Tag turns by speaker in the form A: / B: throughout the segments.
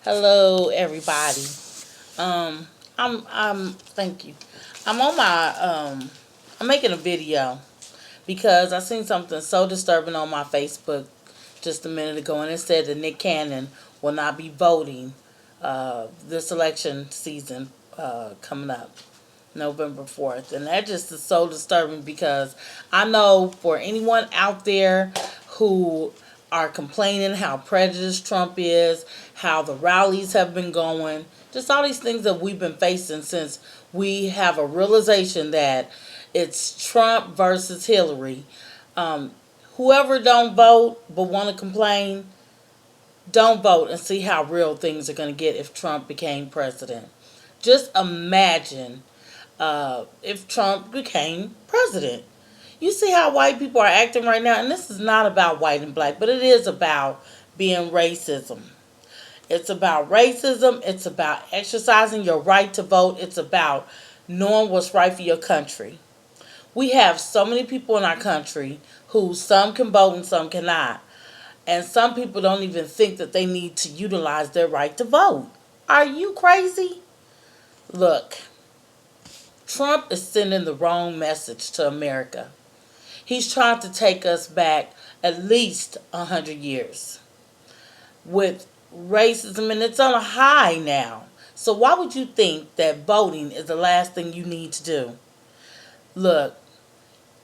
A: Hello, everybody. I'm thank you. I'm on my I'm making a video because I seen something so disturbing on my Facebook just a minute ago, and it said that Nick Cannon will not be voting this election season coming up November 4th, and that just is so disturbing because I know for anyone out there who are complaining how prejudiced Trump is, how the rallies have been going, just all these things that we've been facing since we have a realization that it's Trump versus Hillary. Um, Whoever don't vote but want to complain, don't vote and see how real things are going to get if Trump became president. Just imagine if Trump became president. You see how white people are acting right now, and this is not about white and black, but it is about being racism. It's about racism. It's about exercising your right to vote. It's about knowing what's right for your country. We have so many people in our country who some can vote and some cannot. And some people don't even think that they need to utilize their right to vote. Are you crazy? Look, Trump is sending the wrong message to America. He's trying to take us back at least 100 years with racism, and it's on a high now. So why would you think that voting is the last thing you need to do? Look,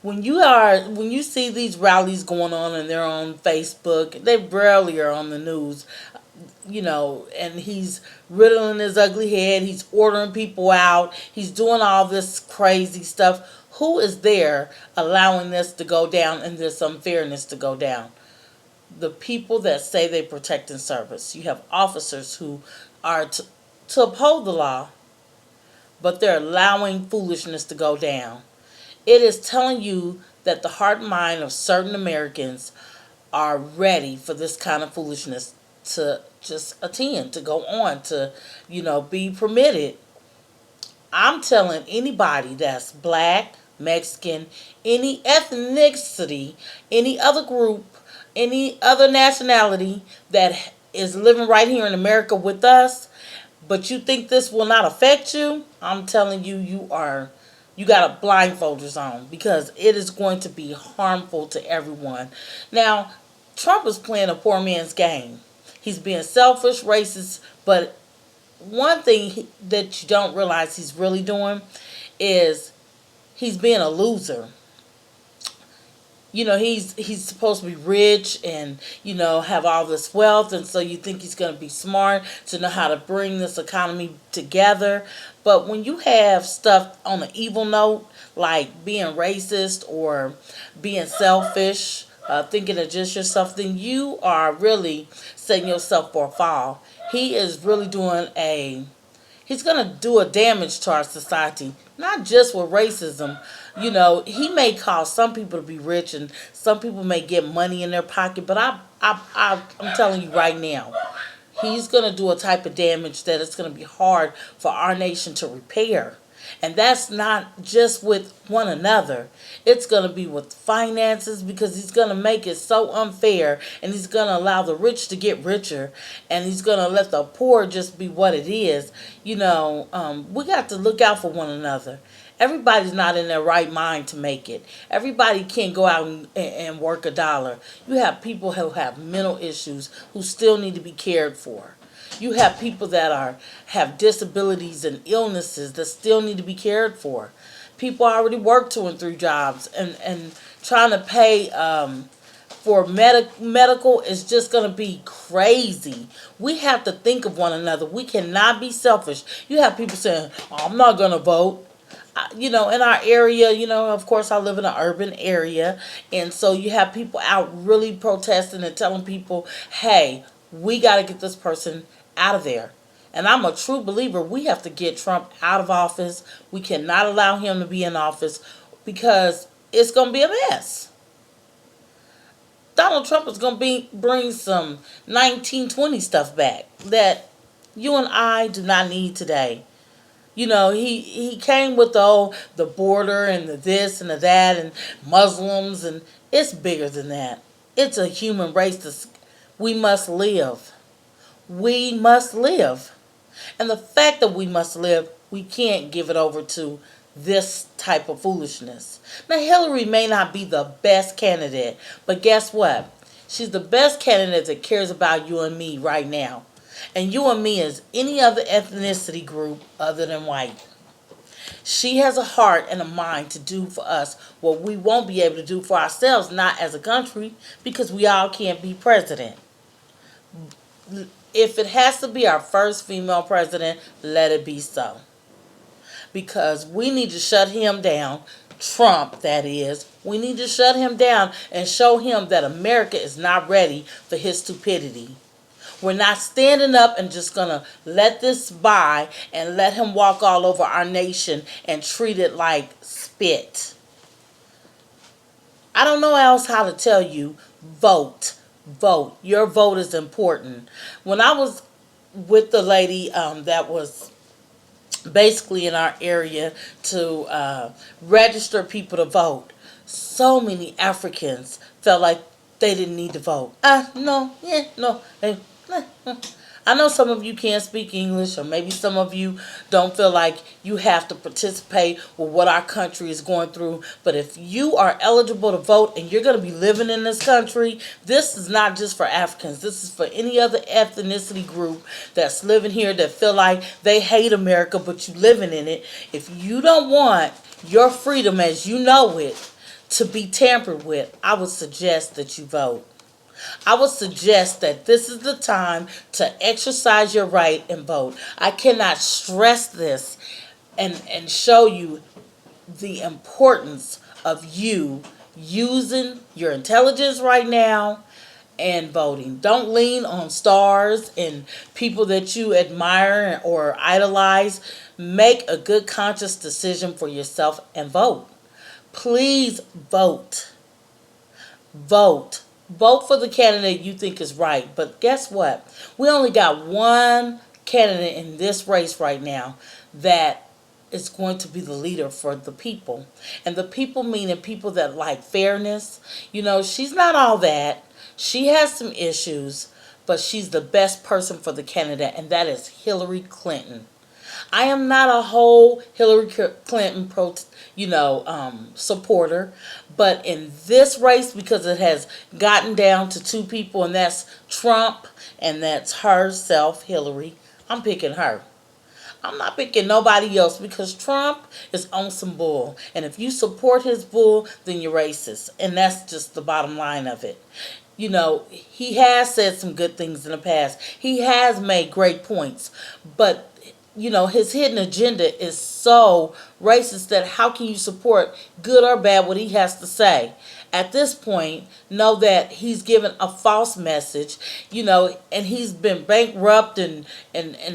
A: when you see these rallies going on and they're on Facebook, they rarely are on the news, and he's riddling his ugly head, he's ordering people out, he's doing all this crazy stuff. Who is there allowing this to go down and this unfairness to go down? The people that say they protect and service. You have officers who are to uphold the law, but they're allowing foolishness to go down. It is telling you that the heart and mind of certain Americans are ready for this kind of foolishness to just attend, to go on, to, be permitted. I'm telling anybody that's black, Mexican, any ethnicity, any other group, any other nationality that is living right here in America with us, but you think this will not affect you, I'm telling you, you got a blindfolders on because it is going to be harmful to everyone. Now, Trump is playing a poor man's game. He's being selfish, racist, but one thing that you don't realize he's really doing is he's being a loser. He's supposed to be rich and have all this wealth, and so you think he's going to be smart to know how to bring this economy together. But when you have stuff on an evil note like being racist or being selfish, thinking of just yourself, then you are really setting yourself for a fall. He is really doing a He's going to do a damage to our society, not just with racism. He may cause some people to be rich and some people may get money in their pocket, but I'm telling you right now, he's going to do a type of damage that it's going to be hard for our nation to repair. And that's not just with one another. It's going to be with finances because he's going to make it so unfair and he's going to allow the rich to get richer and he's going to let the poor just be what it is. We got to look out for one another. Everybody's not in their right mind to make it. Everybody can't go out and work a dollar. You have people who have mental issues who still need to be cared for. You have people that have disabilities and illnesses that still need to be cared for. People already work 2 and 3 jobs, and trying to pay for medical is just going to be crazy. We have to think of one another. We cannot be selfish. You have people saying, "Oh, I'm not going to vote." In our area, of course, I live in an urban area, and so you have people out really protesting and telling people, "Hey, we got to get this person out of there." And I'm a true believer we have to get Trump out of office. We cannot allow him to be in office because it's going to be a mess. Donald Trump is going to bring some 1920 stuff back that you and I do not need today. He came with the border and the this and the that and Muslims, and it's bigger than that. It's a human race that's We must live. We must live. And the fact that we must live, we can't give it over to this type of foolishness. Now, Hillary may not be the best candidate, but guess what? She's the best candidate that cares about you and me right now. And you and me is any other ethnicity group other than white. She has a heart and a mind to do for us what we won't be able to do for ourselves, not as a country, because we all can't be president. If it has to be our first female president, let it be so. Because we need to shut him down, Trump that is. We need to shut him down and show him that America is not ready for his stupidity. We're not standing up and just going to let this by and let him walk all over our nation and treat it like spit. I don't know else how to tell you, vote. Vote. Your vote is important. When I was with the lady that was basically in our area to register people to vote, so many Africans felt like they didn't need to vote. No, yeah, no. I know some of you can't speak English, or maybe some of you don't feel like you have to participate with what our country is going through. But if you are eligible to vote and you're going to be living in this country, this is not just for Africans. This is for any other ethnicity group that's living here that feel like they hate America, but you living in it. If you don't want your freedom as you know it to be tampered with, I would suggest that you vote. I would suggest that this is the time to exercise your right and vote. I cannot stress this and show you the importance of you using your intelligence right now and voting. Don't lean on stars and people that you admire or idolize. Make a good conscious decision for yourself and vote. Please vote. Vote. Vote for the candidate you think is right. But guess what? We only got one candidate in this race right now that is going to be the leader for the people. And the people meaning people that like fairness. You know, she's not all that. She has some issues, but she's the best person for the candidate, and that is Hillary Clinton. I am not a whole Hillary Clinton supporter, but in this race, because it has gotten down to two people, and that's Trump and that's herself, Hillary, I'm picking her. I'm not picking nobody else because Trump is on some bull. And if you support his bull, then you're racist. And that's just the bottom line of it. You know, he has said some good things in the past. He has made great points. But his hidden agenda is so racist that how can you support good or bad what he has to say? At this point, know that he's given a false message, and he's been bankrupt and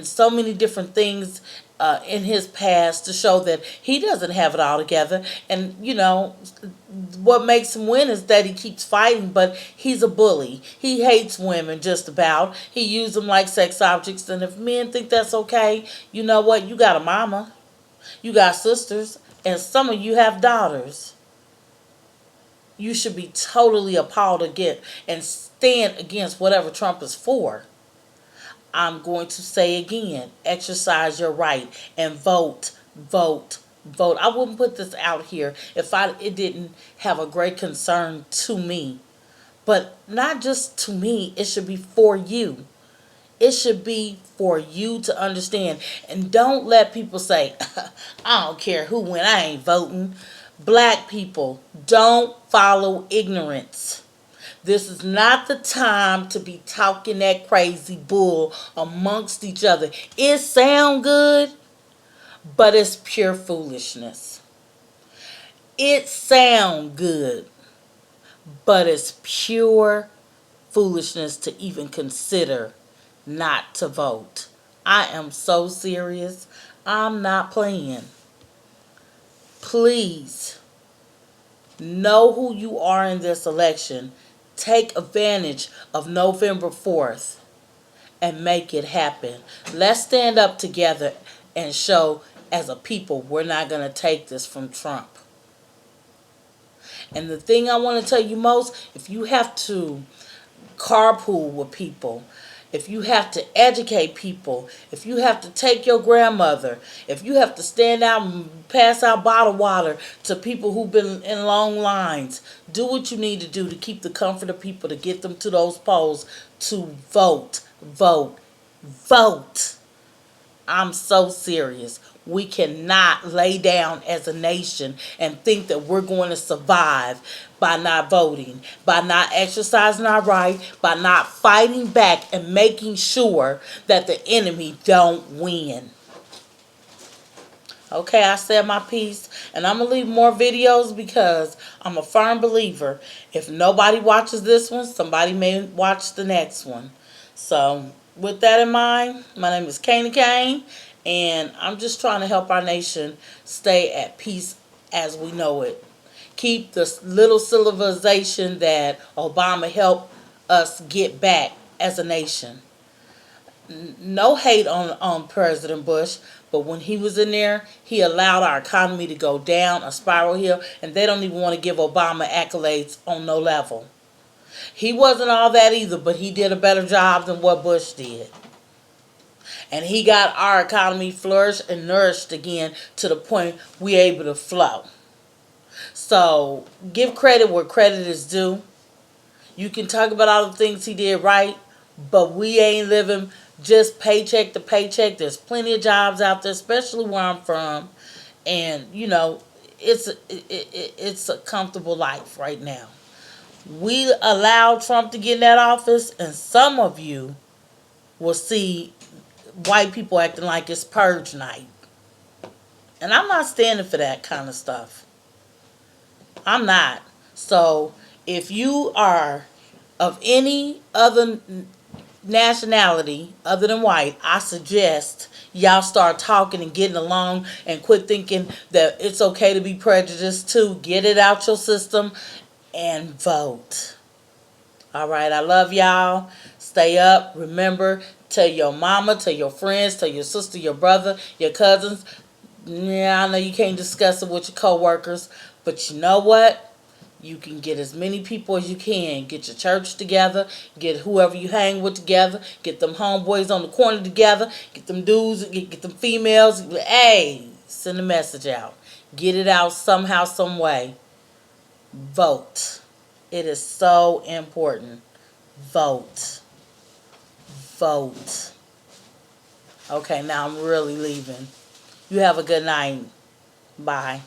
A: so many different things in his past to show that he doesn't have it all together. And, what makes him win is that he keeps fighting, but he's a bully. He hates women just about. He uses them like sex objects. And if men think that's okay, you know what? You got a mama. You got sisters. And some of you have daughters. You should be totally appalled again and stand against whatever Trump is for. I'm going to say again, exercise your right and vote, vote, vote. I wouldn't put this out here if it didn't have a great concern to me. But not just to me, it should be for you. It should be for you to understand. And don't let people say, I don't care who win, I ain't voting. Black people, don't follow ignorance. This is not the time to be talking that crazy bull amongst each other. It sound good, but it's pure foolishness. It sound good, but it's pure foolishness to even consider not to vote. I am so serious. I'm not playing. Please know who you are in this election. Take advantage of November 4th and make it happen. Let's stand up together and show as a people we're not going to take this from Trump. And the thing I want to tell you most, if you have to carpool with people, if you have to educate people, if you have to take your grandmother, if you have to stand out and pass out bottled water to people who've been in long lines, do what you need to do to keep the comfort of people, to get them to those polls to vote, vote, vote. I'm so serious. We cannot lay down as a nation and think that we're going to survive by not voting, by not exercising our right, by not fighting back and making sure that the enemy don't win. Okay, I said my piece, and I'm going to leave more videos because I'm a firm believer. If nobody watches this one, somebody may watch the next one. So, with that in mind, my name is Candy Kane, and I'm just trying to help our nation stay at peace as we know it. Keep the little civilization that Obama helped us get back as a nation. No hate on President Bush, but when he was in there, he allowed our economy to go down a spiral hill, and they don't even want to give Obama accolades on no level. He wasn't all that either, but he did a better job than what Bush did. And he got our economy flourished and nourished again to the point we're able to flow. So give credit where credit is due. You can talk about all the things he did right, but we ain't living just paycheck to paycheck. There's plenty of jobs out there, especially where I'm from. And, you know, it's a comfortable life right now. We allowed Trump to get in that office, and some of you will see white people acting like it's purge night. And I'm not standing for that kind of stuff. I'm not. So if you are of any other nationality other than white, I suggest y'all start talking and getting along and quit thinking that it's okay to be prejudiced too. Get it out your system and vote. All right, I love y'all. Stay up. Remember, tell your mama, tell your friends, tell your sister, your brother, your cousins. Yeah, I know you can't discuss it with your coworkers, but you know what? You can get as many people as you can. Get your church together. Get whoever you hang with together. Get them homeboys on the corner together. Get them dudes. Get them females. Hey, send a message out. Get it out somehow, some way. Vote. It is so important. Vote. Vote. Okay, now I'm really leaving. You have a good night. Bye.